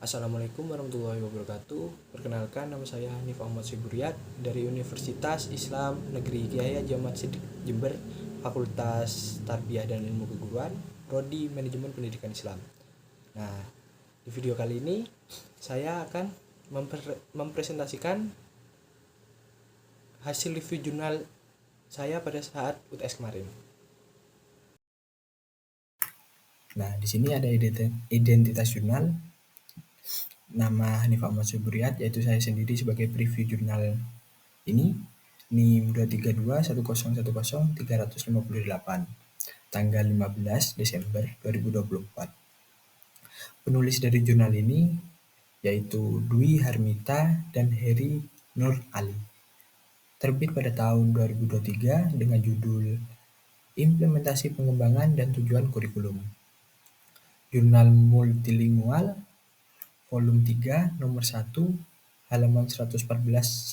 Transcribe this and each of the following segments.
Assalamualaikum warahmatullahi wabarakatuh. Perkenalkan, nama saya Hanif Ahmad Siburiat dari Universitas Islam Negeri Kiai Haji Ahmad Siddiq Jember, Fakultas Tarbiyah dan Ilmu Keguruan, Prodi Manajemen Pendidikan Islam. Nah, di video kali ini saya akan mempresentasikan hasil review jurnal saya pada saat UTS kemarin. Nah, di sini ada identitas jurnal, nama Hanif Ahmad Siburiat, yaitu saya sendiri sebagai preview jurnal ini, NIM 2321010-358, tanggal 15 Desember 2024. Penulis dari jurnal ini yaitu Dwi Harmita dan Heri Nur Ali. Terbit pada tahun 2023 dengan judul Implementasi Pengembangan dan Tujuan Kurikulum. Jurnal Multilingual, volume 3, nomor 1, halaman 114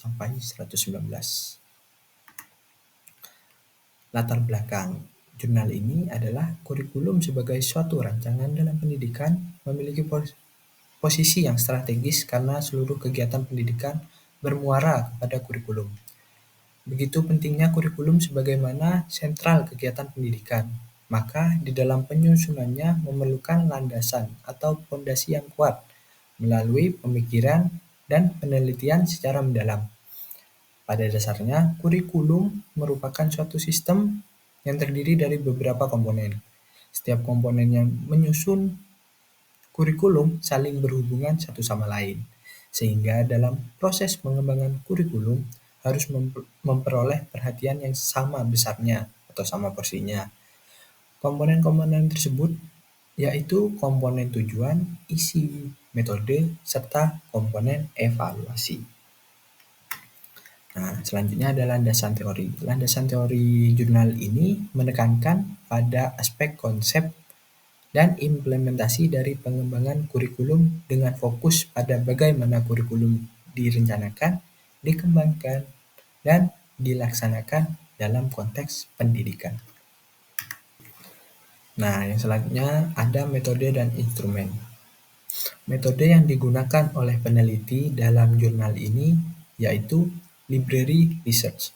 sampai 119. Latar belakang jurnal ini adalah kurikulum sebagai suatu rancangan dalam pendidikan memiliki posisi yang strategis karena seluruh kegiatan pendidikan bermuara kepada kurikulum. Begitu pentingnya kurikulum sebagaimana sentral kegiatan pendidikan, maka di dalam penyusunannya memerlukan landasan atau fondasi yang kuat melalui pemikiran dan penelitian secara mendalam. Pada dasarnya, kurikulum merupakan suatu sistem yang terdiri dari beberapa komponen. Setiap komponen yang menyusun kurikulum saling berhubungan satu sama lain, sehingga dalam proses pengembangan kurikulum harus memperoleh perhatian yang sama besarnya atau sama porsinya. Komponen-komponen tersebut yaitu komponen tujuan, isi, metode, serta komponen evaluasi. Nah, selanjutnya ada landasan teori. Landasan teori jurnal ini menekankan pada aspek konsep dan implementasi dari pengembangan kurikulum dengan fokus pada bagaimana kurikulum direncanakan, dikembangkan, dan dilaksanakan dalam konteks pendidikan. Nah, yang selanjutnya ada metode dan instrumen. Metode yang digunakan oleh peneliti dalam jurnal ini yaitu library research.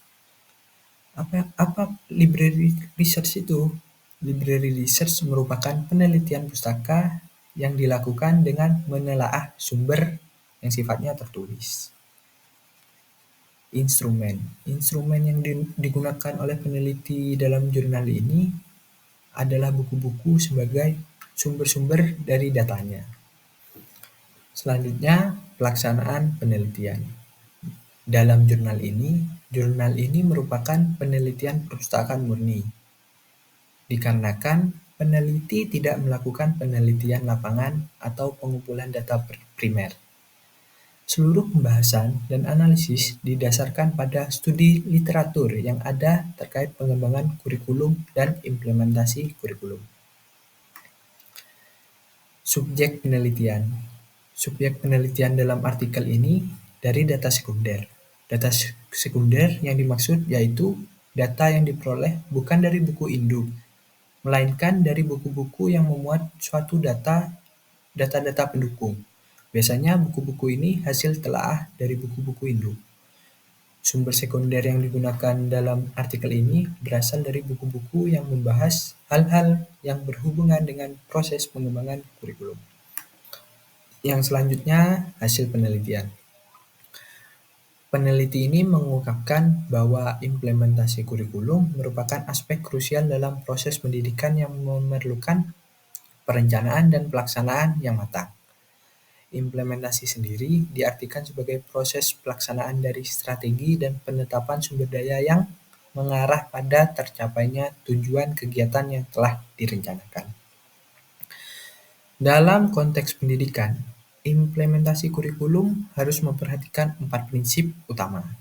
Apa library research itu? Library research merupakan penelitian pustaka yang dilakukan dengan menelaah sumber yang sifatnya tertulis. Instrumen yang digunakan oleh peneliti dalam jurnal ini adalah buku-buku sebagai sumber-sumber dari datanya. Selanjutnya, pelaksanaan penelitian. Dalam jurnal ini merupakan penelitian perpustakaan murni, dikarenakan peneliti tidak melakukan penelitian lapangan atau pengumpulan data primer. Seluruh pembahasan dan analisis didasarkan pada studi literatur yang ada terkait pengembangan kurikulum dan implementasi kurikulum. Subjek penelitian. Subjek penelitian dalam artikel ini dari data sekunder. Data sekunder yang dimaksud yaitu data yang diperoleh bukan dari buku induk, melainkan dari buku-buku yang memuat suatu data-data pendukung. Biasanya buku-buku ini hasil telaah dari buku-buku induk. Sumber sekunder yang digunakan dalam artikel ini berasal dari buku-buku yang membahas hal-hal yang berhubungan dengan proses pengembangan kurikulum. Yang selanjutnya, hasil penelitian. Peneliti ini mengungkapkan bahwa implementasi kurikulum merupakan aspek krusial dalam proses pendidikan yang memerlukan perencanaan dan pelaksanaan yang matang. Implementasi sendiri diartikan sebagai proses pelaksanaan dari strategi dan penetapan sumber daya yang mengarah pada tercapainya tujuan kegiatan yang telah direncanakan. Dalam konteks pendidikan, implementasi kurikulum harus memperhatikan 4 prinsip utama,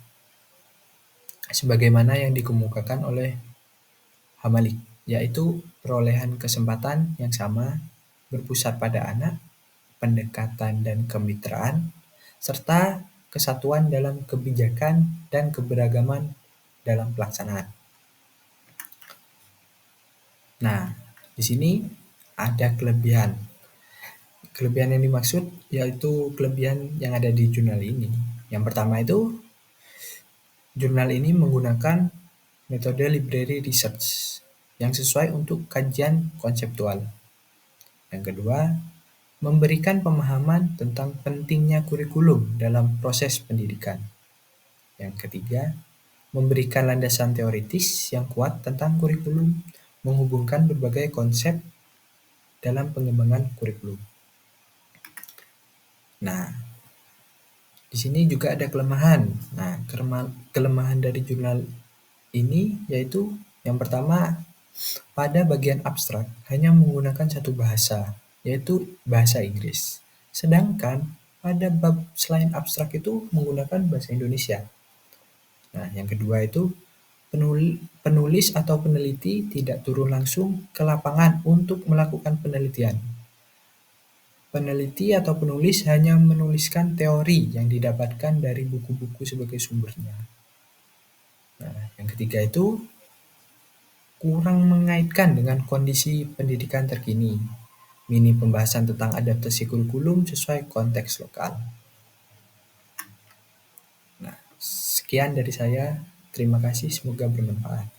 sebagaimana yang dikemukakan oleh Hamalik, yaitu perolehan kesempatan yang sama, berpusat pada anak, pendekatan dan kemitraan, serta kesatuan dalam kebijakan dan keberagaman dalam pelaksanaan. Nah, di sini ada kelebihan. Kelebihan yang dimaksud yaitu kelebihan yang ada di jurnal ini. Yang pertama itu, jurnal ini menggunakan metode library research yang sesuai untuk kajian konseptual. Yang kedua, memberikan pemahaman tentang pentingnya kurikulum dalam proses pendidikan. Yang ketiga, memberikan landasan teoritis yang kuat tentang kurikulum, menghubungkan berbagai konsep dalam pengembangan kurikulum. Nah, di sini juga ada kelemahan. Nah, kelemahan dari jurnal ini yaitu yang pertama, pada bagian abstrak hanya menggunakan satu bahasa, yaitu bahasa Inggris. Sedangkan pada bab selain abstrak itu menggunakan bahasa Indonesia. Nah, yang kedua itu penulis atau peneliti tidak turun langsung ke lapangan untuk melakukan penelitian. Peneliti atau penulis hanya menuliskan teori yang didapatkan dari buku-buku sebagai sumbernya. Nah, yang ketiga itu kurang mengaitkan dengan kondisi pendidikan terkini. Minim pembahasan tentang adaptasi kurikulum sesuai konteks lokal. Nah, sekian dari saya. Terima kasih, semoga bermanfaat.